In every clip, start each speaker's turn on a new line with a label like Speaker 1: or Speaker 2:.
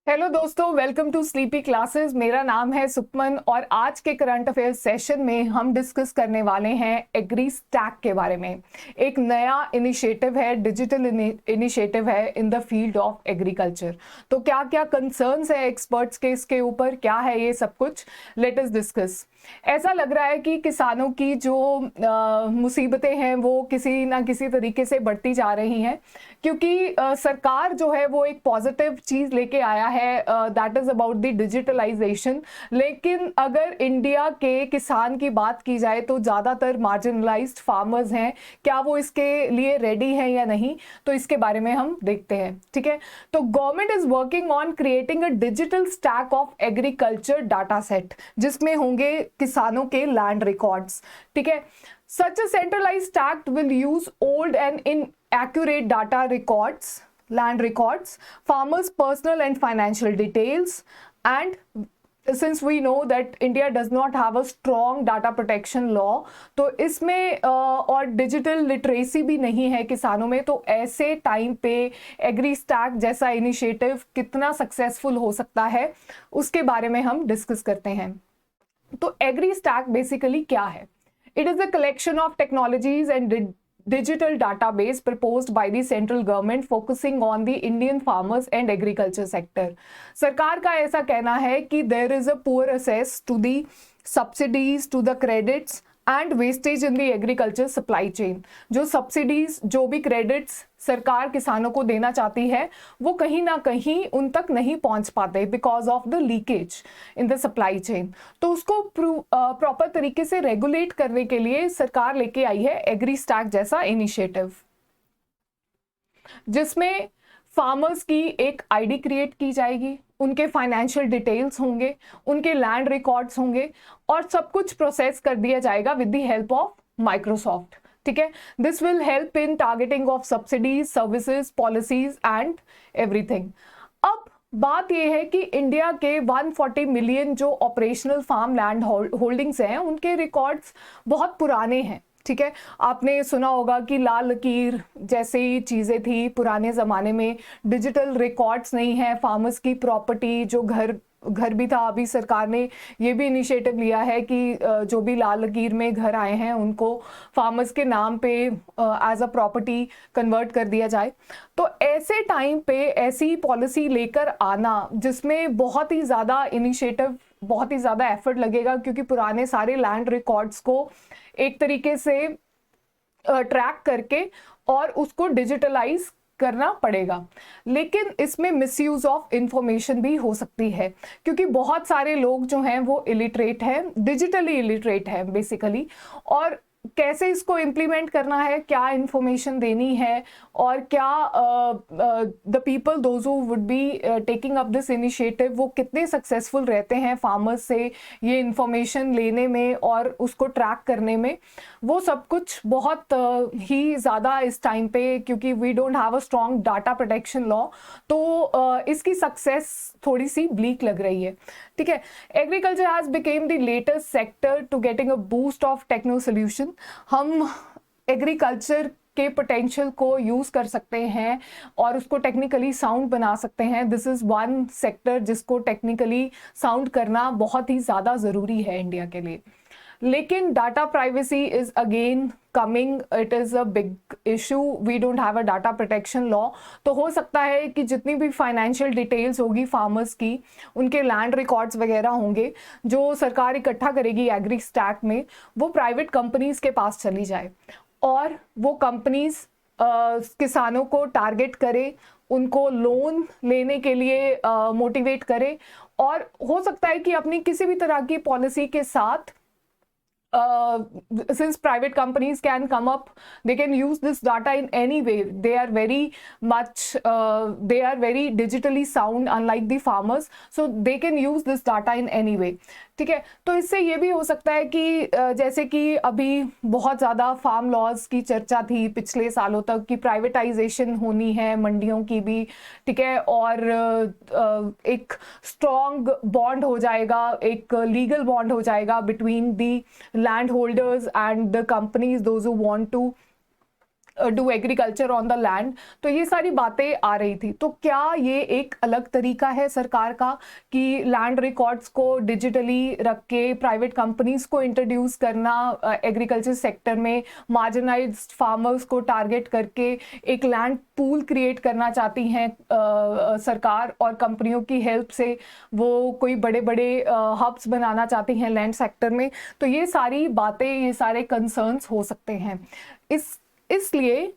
Speaker 1: Hello दोस्तों, welcome to sleepy classes. मेरा नाम है सुखमन और आज के करंट अफेयर्स सेशन में हम डिस्कस करने वाले हैं एग्री स्टैक के बारे में। एक नया इनिशिएटिव है, डिजिटल इनिशिएटिव है in the field of agriculture. तो क्या क्या कंसर्न्स है एक्सपर्ट्स के इसके ऊपर, क्या है ये सब कुछ, लेट अस डिस्कस। ऐसा लग रहा है कि किसानों की जो मुसीबतें हैं वो किसी ना किसी तरीके से बढ़ती जा रही हैं, क्योंकि सरकार जो है वो एक पॉजिटिव चीज़ लेके आया है, that is about the digitalisation. लेकिन अगर इंडिया के किसान की बात की जाए तो ज़्यादातर मार्जिनलाइज्ड फार्मर्स हैं। क्या वो इसके लिए रेडी हैं या नहीं, तो इसके बारे में हम देखते हैं। ठीक है, तो government is working on creating a digital stack of agriculture data set, जिसमें होंगे किसानों के लैंड रिकॉर्ड्स। ठीक है, such a centralized stack will use old and inaccurate data records, land records, farmers' personal and financial details, and since we know that India does not have a strong data protection law, तो इसमें और digital literacy भी नहीं है किसानों में, तो ऐसे टाइम पे एग्री स्टैक जैसा इनिशिएटिव कितना सक्सेसफुल हो सकता है उसके बारे में हम डिस्कस करते हैं। तो एग्री स्टैक बेसिकली क्या है? It is a collection of technologies and digital database proposed by the central government focusing on the Indian farmers and agriculture sector. सरकार का ऐसा कहना है कि there is a poor access to the subsidies, to the credits and wastage in the agriculture supply chain. जो subsidies, जो भी credits सरकार किसानों को देना चाहती है वो कहीं ना कहीं उन तक नहीं पहुंच पाते because of the leakage in the supply chain. तो उसको प्रॉपर तरीके से रेगुलेट करने के लिए सरकार लेके आई है एग्री स्टैक जैसा इनिशिएटिव, जिसमें फार्मर्स की एक आईडी क्रिएट की जाएगी, उनके फाइनेंशियल डिटेल्स होंगे, उनके लैंड रिकॉर्ड्स होंगे और सब कुछ प्रोसेस कर दिया जाएगा with the help of Microsoft. ठीक है, this will help in targeting of subsidies, services, policies and everything. अब बात यह है कि इंडिया के 140 मिलियन जो ऑपरेशनल फार्म लैंड होल्डिंग्स हैं उनके रिकॉर्ड्स बहुत पुराने हैं। ठीक है, आपने सुना होगा कि लाल लकीर जैसी चीज़ें थी पुराने ज़माने में, डिजिटल रिकॉर्ड्स नहीं है फार्मर्स की प्रॉपर्टी, जो घर भी था। अभी सरकार ने ये भी इनिशिएटिव लिया है कि जो भी लाल लकीर में घर आए हैं उनको फार्मर्स के नाम पे एज अ प्रॉपर्टी कन्वर्ट कर दिया जाए। तो ऐसे टाइम पे ऐसी पॉलिसी लेकर आना जिसमें बहुत ही ज़्यादा इनिशिएटिव, बहुत ही ज़्यादा एफर्ट लगेगा, क्योंकि पुराने सारे लैंड रिकॉर्ड्स को एक तरीके से ट्रैक करके और उसको डिजिटलाइज करना पड़ेगा। लेकिन इसमें मिसयूज ऑफ इंफॉर्मेशन भी हो सकती है, क्योंकि बहुत सारे लोग जो हैं वो इलिटरेट हैं, डिजिटली इलिटरेट हैं बेसिकली, और कैसे इसको इम्प्लीमेंट करना है, क्या इंफॉर्मेशन देनी है, और क्या the people those who would be taking up this initiative वो कितने सक्सेसफुल रहते हैं फार्मर्स से ये इंफॉर्मेशन लेने में और उसको ट्रैक करने में, वो सब कुछ बहुत ही ज़्यादा इस टाइम पे, क्योंकि we don't have a strong data protection law, तो इसकी सक्सेस थोड़ी सी ब्लीक लग रही है। ठीक है, agriculture has become the latest sector to getting a boost of techno solution. हम एग्रीकल्चर के पोटेंशियल को यूज कर सकते हैं और उसको टेक्निकली साउंड बना सकते हैं। दिस इज वन सेक्टर जिसको टेक्निकली साउंड करना बहुत ही ज़्यादा ज़रूरी है इंडिया के लिए। लेकिन data privacy is again coming, it is a big issue, we don't have a data protection law. तो हो सकता है कि जितनी भी फाइनेंशियल डिटेल्स होगी फार्मर्स की, उनके लैंड रिकॉर्ड्स वगैरह होंगे जो सरकार इकट्ठा करेगी एग्री स्टैक में, वो प्राइवेट कंपनीज के पास चली जाए और वो कंपनीज किसानों को टारगेट करे, उनको लोन लेने के लिए मोटिवेट करे, और हो सकता है कि अपनी किसी भी तरह की पॉलिसी के साथ, since private companies can come up, they can use this data in any way. They are very much they are very digitally sound, unlike the farmers, so they can use this data in any way. ठीक है, तो इससे ये भी हो सकता है कि जैसे कि अभी बहुत ज़्यादा फार्म लॉज की चर्चा थी पिछले सालों तक कि प्राइवेटाइजेशन होनी है मंडियों की भी। ठीक है, और एक स्ट्रॉन्ग बॉन्ड हो जाएगा, एक लीगल बॉन्ड हो जाएगा between the land holders and the companies those who want to do agriculture on the land. तो ये सारी बातें आ रही थी। तो क्या ये एक अलग तरीका है सरकार का कि लैंड रिकॉर्ड्स को डिजिटली रख के प्राइवेट कंपनीज को इंट्रोड्यूस करना एग्रीकल्चर सेक्टर में, मार्जिनाइज्ड फार्मर्स को टारगेट करके एक लैंड पूल क्रिएट करना चाहती हैं सरकार, और कंपनियों की हेल्प से वो कोई बड़े बड़े हब्स बनाना चाहती हैं लैंड सेक्टर में। तो ये सारी बातें, ये सारे कंसर्न्स हो सकते हैं। इसलिए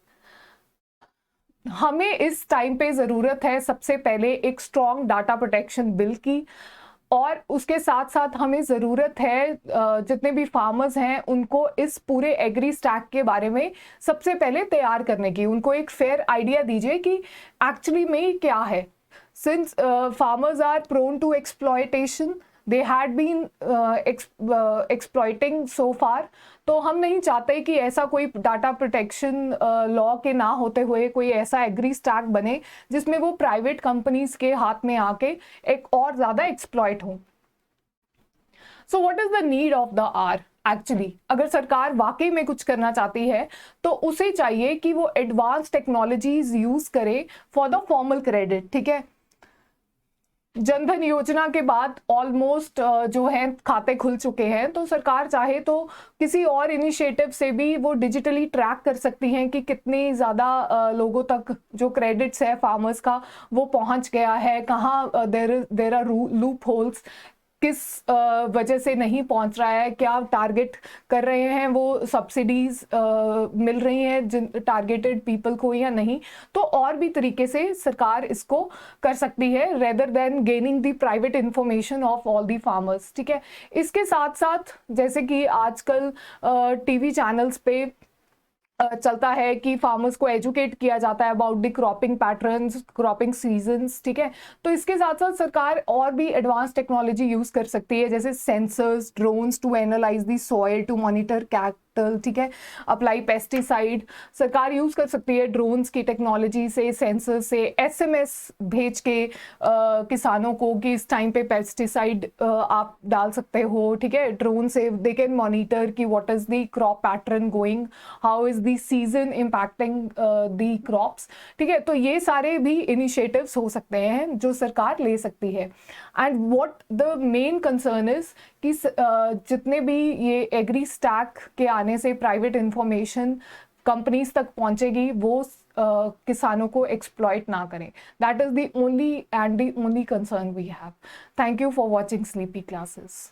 Speaker 1: हमें इस टाइम पे ज़रूरत है सबसे पहले एक स्ट्रॉन्ग डाटा प्रोटेक्शन बिल की, और उसके साथ साथ हमें ज़रूरत है जितने भी फार्मर्स हैं उनको इस पूरे एग्री स्टैक के बारे में सबसे पहले तैयार करने की, उनको एक फेयर आइडिया दीजिए कि एक्चुअली में क्या है। Since farmers are prone to exploitation, they had been exploiting so far, तो हम नहीं चाहते कि ऐसा कोई डाटा प्रोटेक्शन लॉ के ना होते हुए कोई ऐसा एग्री स्टैक बने जिसमें वो प्राइवेट कंपनीज के हाथ में आके एक और ज़्यादा एक्सप्लॉइट हो। So what is the need of the hour? Actually अगर सरकार वाकई में कुछ करना चाहती है तो उसे चाहिए कि वो एडवांस टेक्नोलॉजीज यूज करे फॉर द फॉर्मल क्रेडिट। ठीक है, जनधन योजना के बाद ऑलमोस्ट जो है खाते खुल चुके हैं, तो सरकार चाहे तो किसी और इनिशिएटिव से भी वो डिजिटली ट्रैक कर सकती हैं कि कितनी ज़्यादा लोगों तक जो क्रेडिट्स है फार्मर्स का वो पहुंच गया है, कहाँ देर आर लूप होल्स, किस वजह से नहीं पहुंच रहा है, क्या टारगेट कर रहे हैं वो सब्सिडीज मिल रही हैं जिन टारगेटेड पीपल को या नहीं। तो और भी तरीके से सरकार इसको कर सकती है rather than gaining the private information of all the farmers. ठीक है, इसके साथ साथ जैसे कि आजकल टीवी चैनल्स पे चलता है कि फार्मर्स को एजुकेट किया जाता है about the cropping patterns, cropping seasons. ठीक है, तो इसके साथ साथ सरकार और भी एडवांस टेक्नोलॉजी यूज कर सकती है, जैसे sensors, drones to analyze the soil, to monitor cattle. ठीक है, अप्लाई पेस्टिसाइड, सरकार यूज कर सकती है ड्रोन्स की टेक्नोलॉजी से, सेंसर से एसएमएस भेज के किसानों को कि इस टाइम पे पेस्टिसाइड आप डाल सकते हो। ठीक है, ड्रोन से दे कैन मॉनिटर कि what is the crop pattern going, how is the season impacting the crops. ठीक है, तो ये सारे भी इनिशिएटिव्स हो सकते हैं जो सरकार ले सकती है। And what the main concern is कि जितने भी ये एग्री स्टैक के आने से प्राइवेट इंफॉर्मेशन कंपनीज तक पहुंचेगी वो किसानों को एक्सप्लॉइट ना करें। That is the only concern we have. Thank you for watching Sleepy classes.